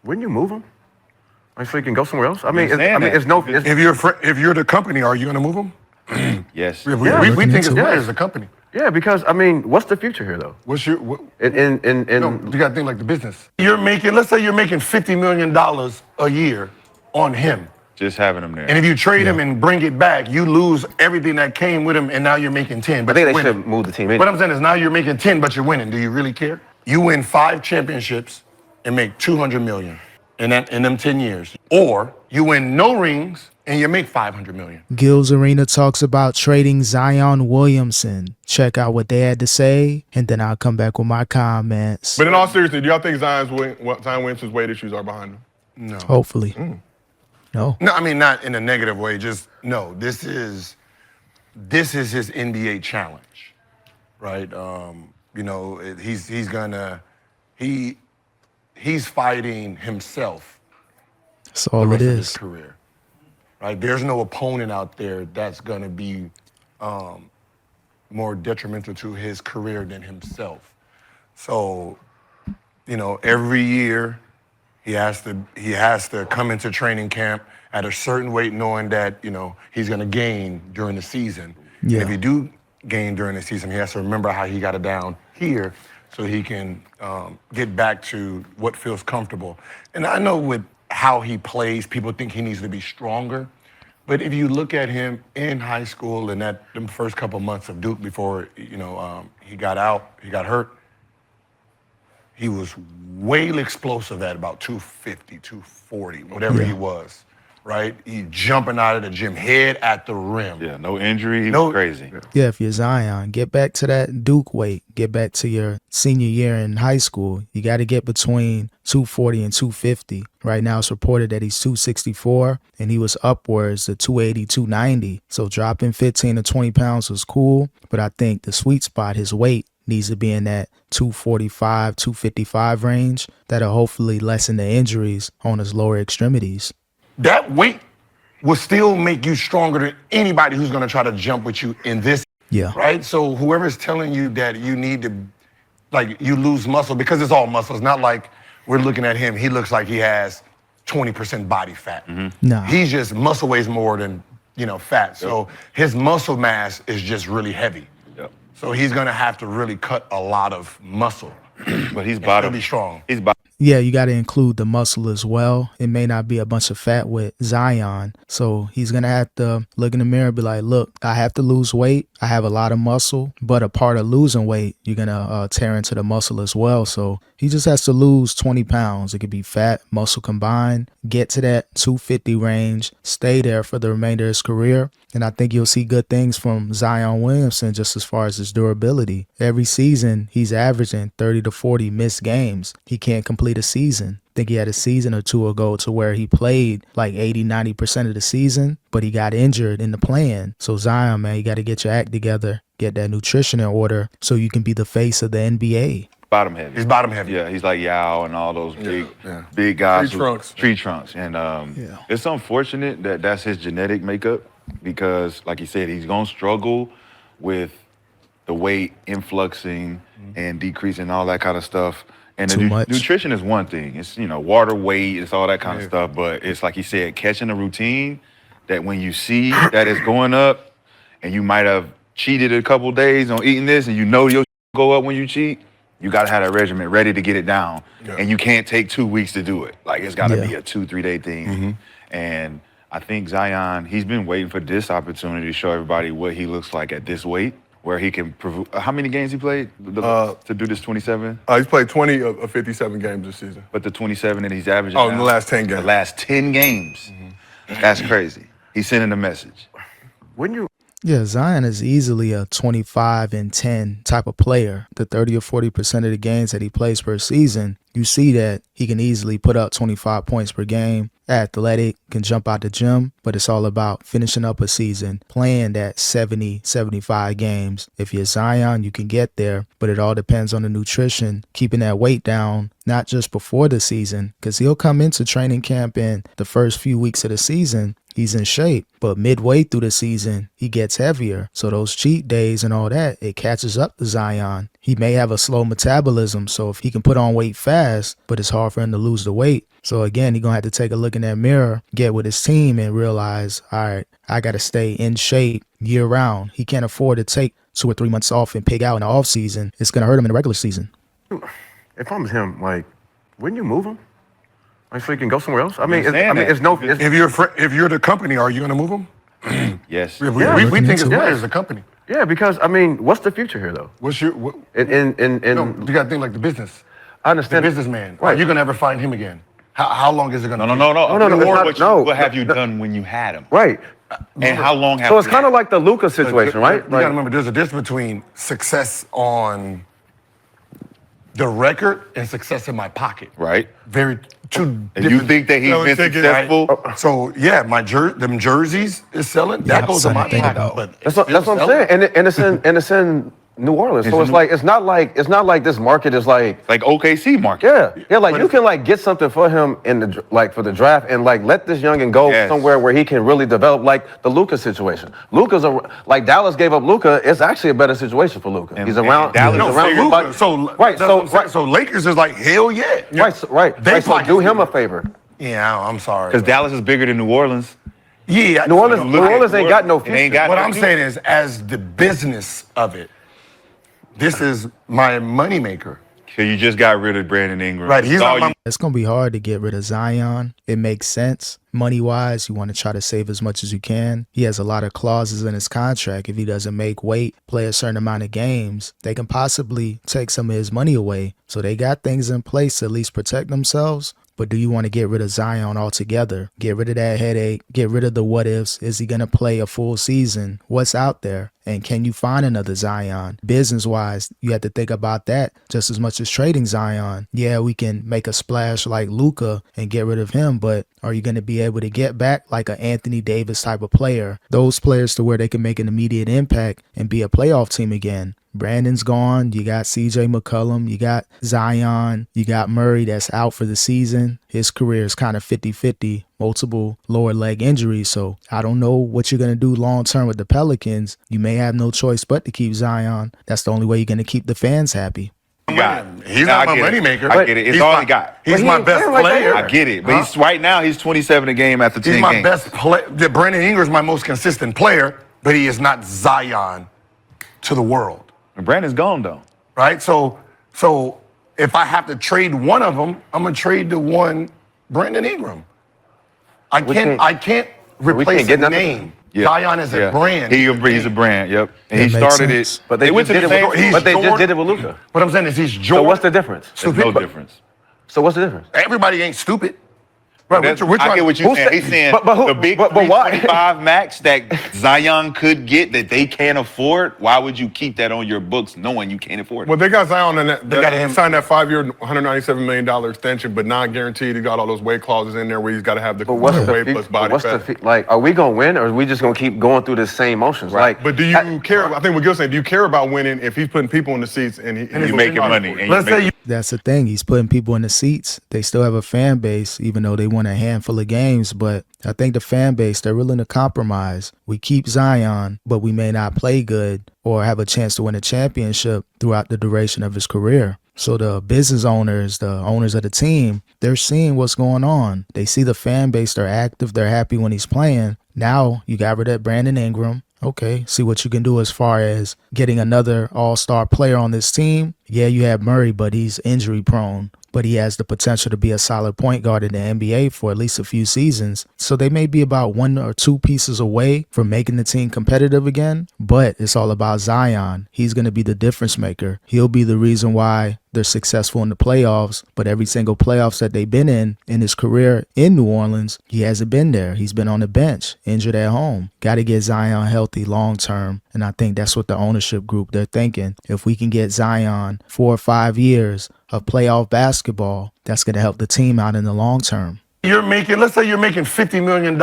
Wouldn't you move him? Like, so he can go somewhere else? I mean, You're saying that. it's no. If you're the company, are you going to move him? Yes. We looking think it's into good it. as a company. Yeah, because I mean, what's the future here though? What's your In no, you got to think like the business. Let's say you're making $50 million a year on him. Just having him there. And if you trade him and bring it back, you lose everything that came with him, and now you're making 10. I But think you're they winning. should move the team in. What I'm saying is now you're making 10, but you're winning. Do you really care? You win 5 championships and make $200 million in them 10 years, or you win no rings and you make $500 million. Gil's Arena talks about trading Zion Williamson. Check out what they had to say, and then I'll come back with my comments. But in all seriousness, do y'all think Zion Williamson's weight issues are behind him? No. Hopefully. No. No, I mean not in a negative way. Just no. This is his NBA challenge, right? He's fighting himself. That's all the it rest of his is. career, right? There's no opponent out there that's gonna be more detrimental to his career than himself. So, every year he has to come into training camp at a certain weight, knowing that he's gonna gain during the season. Yeah. And if he do gain during the season, he has to remember how he got it down here, so he can get back to what feels comfortable. And I know with how he plays, people think he needs to be stronger. But if you look at him in high school and them first couple months of Duke before he got hurt, he was way explosive at about 250, 240, whatever he was, right? He jumping out of the gym, head at the rim. Yeah, no injury. He was crazy. Yeah, if you're Zion, get back to that Duke weight. Get back to your senior year in high school. You got to get between 240 and 250. Right now it's reported that he's 264, and he was upwards to 280, 290. So dropping 15 to 20 pounds was cool, but I think the sweet spot, his weight, needs to be in that 245, 255 range. That'll hopefully lessen the injuries on his lower extremities. That weight will still make you stronger than anybody who's going to try to jump with you in this. Yeah. Right? So whoever's telling you that you need to, you lose muscle, because it's all muscle. It's not like we're looking at him, he looks like he has 20% body fat. Nah. He's just, muscle weighs more than, fat. So his muscle mass is just really heavy. Yep. So he's going to have to really cut a lot of muscle. But he's He'll be strong. He's bottom. Yeah, you got to include the muscle as well. It may not be a bunch of fat with Zion. So he's going to have to look in the mirror and be like, look, I have to lose weight. I have a lot of muscle, but a part of losing weight, you're going to tear into the muscle as well. So he just has to lose 20 pounds. It could be fat, muscle combined, get to that 250 range, stay there for the remainder of his career. And I think you'll see good things from Zion Williamson just as far as his durability. Every season, he's averaging 30 to 40 missed games. He can't complete a season. I think he had a season or two ago to where he played like 80, 90% of the season, but he got injured in the plan. So Zion, man, you got to get your act together, get that nutrition in order so you can be the face of the NBA. Bottom heavy. He's bottom heavy. Yeah, he's like Yao and all those big guys. Tree trunks. And it's unfortunate that that's his genetic makeup, because, like you said, he's going to struggle with the weight influxing and decreasing, all that kind of stuff. And Too much. Nutrition is one thing. It's, water weight, it's all that kind of stuff. But it's like you said, catching a routine that when you see that it's going up and you might have cheated a couple days on eating this and you'll go up when you cheat, you got to have that regimen ready to get it down. Yeah. And you can't take 2 weeks to do it. Like, it's got to be a 2-3 day thing. And I think Zion, he's been waiting for this opportunity to show everybody what he looks like at this weight, where he can prove. How many games he played to do this 27? He's played 20 of 57 games this season. But the 27 that he's averaging in the last 10 games. The last 10 games. That's crazy. He's sending a message. Wouldn't you? Yeah, Zion is easily a 25 and 10 type of player. The 30 or 40% of the games that he plays per season, you see that he can easily put up 25 points per game. Athletic, can jump out the gym, but it's all about finishing up a season, playing that 70, 75 games. If you're Zion, you can get there, but it all depends on the nutrition, keeping that weight down, not just before the season, because he'll come into training camp in the first few weeks of the season. He's in shape, but midway through the season, he gets heavier. So those cheat days and all that, it catches up to Zion. He may have a slow metabolism, so if he can put on weight fast, but it's hard for him to lose the weight. So again, he's gonna have to take a look in that mirror, get with his team, and realize, all right, I gotta stay in shape year round. He can't afford to take 2 or 3 months off and pig out in the off season. It's gonna hurt him in the regular season. If I'm him, like, wouldn't you move him? Like, so he can go somewhere else? I mean, understand that. it's no. If you're the company, are you going to move him? Yes. We looking think it's into better it. as a company. Yeah, because I mean, what's the future here though? What's your? In No, you got to think like the business. I The understand. businessman. Right. Are you going to ever find him again? How long is it going to No. it's Or not- what have you done when you had him? Right. And how long have So it's you kind of had like the Luka situation, right? You got to remember, there's a difference between success on the record and success in my pocket. Right. Very two And different. you think that he's No, been it's taking- successful? So yeah, them jerseys is selling. That goes in my something to think pocket. about. But That's what I'm saying, and it's in New Orleans. So It's it's not like this market is like. Like OKC market. Yeah, like you can like get something for him in the for the draft and like let this youngin go Yes. somewhere where he can really develop, like the Luka situation. Luka's like Dallas gave up Luka. It's actually a better situation for Luka. And- He's and around. Dallas he's is around figured- somebody- So right. So so Lakers is like hell yeah. They So do him a favor. Yeah, I'm sorry. Because Dallas is bigger than New Orleans. Yeah, New Orleans, look New at Orleans ain't got no it future. ain't got What no I'm future. saying is, as the business of it, this is my moneymaker. So you just got rid of Brandon Ingram. Right, he's That's all not my you- It's going to be hard to get rid of Zion. It makes sense. Money-wise, you want to try to save as much as you can. He has a lot of clauses in his contract. If he doesn't make weight, play a certain amount of games, they can possibly take some of his money away. So they got things in place to at least protect themselves. But do you want to get rid of Zion altogether? Get rid of that headache. Get rid of the what ifs. Is he going to play a full season? What's out there? And can you find another Zion? Business-wise, you have to think about that just as much as trading Zion. Yeah, we can make a splash like Luka and get rid of him, but are you going to be able to get back like an Anthony Davis type of player? Those players to where they can make an immediate impact and be a playoff team again. Brandon's gone. You got CJ McCollum. You got Zion. You got Murray that's out for the season. His career is kind of 50-50, multiple lower leg injuries. So I don't know what you're going to do long term with the Pelicans. You may have no choice but to keep Zion. That's the only way you're going to keep the fans happy. got. He's Now, not I my get it. moneymaker. I get it. It's He's all my- he got. He's But my he best ain't like that player. I get it. But he's right now he's 27 a game after 10 He's my games. best player. Brandon Ingram's my most consistent player, but he is not Zion to the world, And Brandon's gone though. right? So if I have to trade one of them, I'm gonna trade the one Brandon Ingram. I can't replace get the nothing. name. Zion is a brand. He's a brand. Yep. And That he makes started sense. it. But they went to just the did it same. with, but they just Jordan. did it with Luka. What I'm saying is he's So Jordan. what's the difference? There's no difference. So what's the difference? Everybody ain't stupid. Right, That's- we're I trying- get what you're who's saying. that- He's saying but who- the big but why? 325 max that Zion could get that they can't afford. Why would you keep that on your books knowing you can't afford it? Well, they got Zion and that, got him. signed that 5-year, $197 million extension, but non-guaranteed. He got all those weight clauses in there where he's got to have the But what's the weight plus body fat. like? Are we gonna win, or are we just gonna keep going through the same motions? Like, But do you care? I think what Gil's saying, do you care about winning if he's putting people in the seats and you making money. And Let's say you That's the thing. He's putting people in the seats. They still have a fan base, even though they won a handful of games. But I think the fan base, they're willing to compromise. We keep Zion, but we may not play good or have a chance to win a championship throughout the duration of his career. So the business owners, the owners of the team, they're seeing what's going on. They see the fan base. They're active. They're happy when he's playing. Now you got rid of Brandon Ingram. Okay, see what you can do as far as getting another all-star player on this team. Yeah, you have Murray, but he's injury prone. But he has the potential to be a solid point guard in the NBA for at least a few seasons. So they may be about 1 or 2 pieces away from making the team competitive again. But it's all about Zion. He's going to be the difference maker. He'll be the reason why they're successful in the playoffs. But every single playoffs that they've been in his career in New Orleans, he hasn't been there. He's been on the bench, injured at home. Got to get Zion healthy long term. And I think that's what the ownership group, they're thinking. If we can get Zion 4 or 5 years of playoff basketball, that's going to help the team out in the long term. let's say you're making $50 million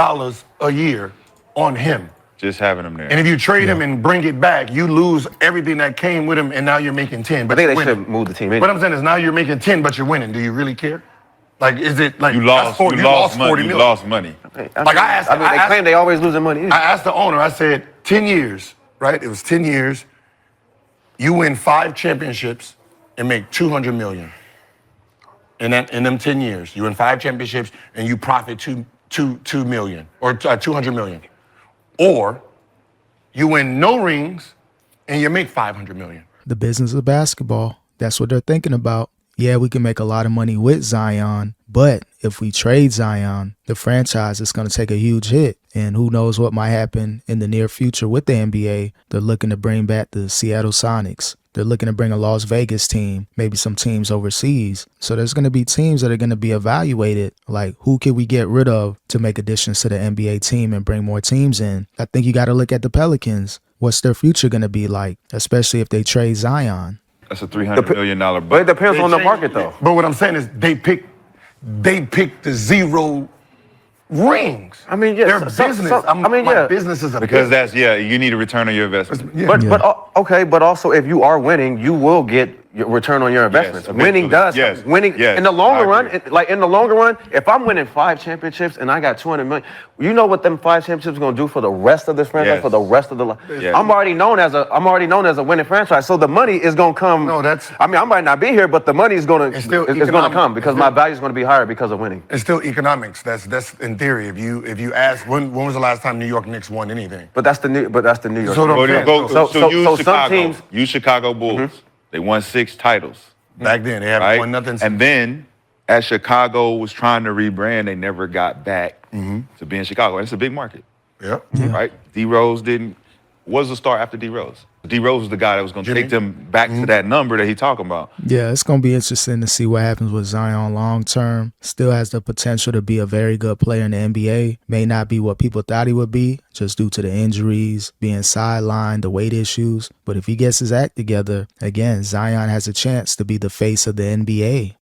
a year on him. Just having him there. And if you trade him and bring it back, you lose everything that came with him, and now you're making 10. I But think you're they winning. should move the team in. What I'm saying is now you're making 10, but you're winning. Do you really care? Like, is it like you lost. that's You lost money. 40 You million. lost money. Like I they claim they always losing money. I asked the owner, I said, 10 years, right? It was 10 years. You win 5 championships and make $200 million. in them 10 years, you win 5 championships and you profit $2 million or $200 million, or you win no rings and you make $500 million. The business of basketball, that's what they're thinking about. Yeah, we can make a lot of money with Zion, but if we trade Zion, the franchise is going to take a huge hit. And who knows what might happen in the near future with the NBA. They're looking to bring back the Seattle Sonics. They're looking to bring a Las Vegas team, maybe some teams overseas. So there's going to be teams that are going to be evaluated, like who can we get rid of to make additions to the NBA team and bring more teams in. I think you got to look at the Pelicans. What's their future going to be like, especially if they trade Zion? That's a $300 million But it budget. depends on the market, though. But what I'm saying is they picked the 0 rings. I mean, yeah, Their business. My business is a Because business. you need a return on your investment. Yeah. But also if you are winning, you will get your return on your investments. Winning eventually. does. Winning Yes, in the I longer run, agree. in the longer run, if I'm winning 5 championships and I got $200 million, you know what them 5 championships are gonna do for the rest of this franchise, Yes. for the rest of the life. Yes. I'm already known as a winning franchise, so the money is gonna come. No, that's- I mean, I might not be here, but the money is gonna It's still it's gonna economic. come because my value is gonna be higher because of winning. It's still economics. That's in theory. If you ask when was the last time New York Knicks won anything? But that's the New York. So Go- Okay. go- So- so so use some Chicago. teams- Use Chicago Bulls. They won 6 titles. Back then they haven't Right? won nothing. And then, as Chicago was trying to rebrand, they never got back to being Chicago. And it's a big market, Yep. right? D Rose was the star after D Rose. D Rose was the guy that was going to Jimmy. take them back to that number that he talking about. Yeah, it's going to be interesting to see what happens with Zion long term. Still has the potential to be a very good player in the NBA. May not be what people thought he would be, just due to the injuries, being sidelined, the weight issues. But if he gets his act together, again, Zion has a chance to be the face of the NBA.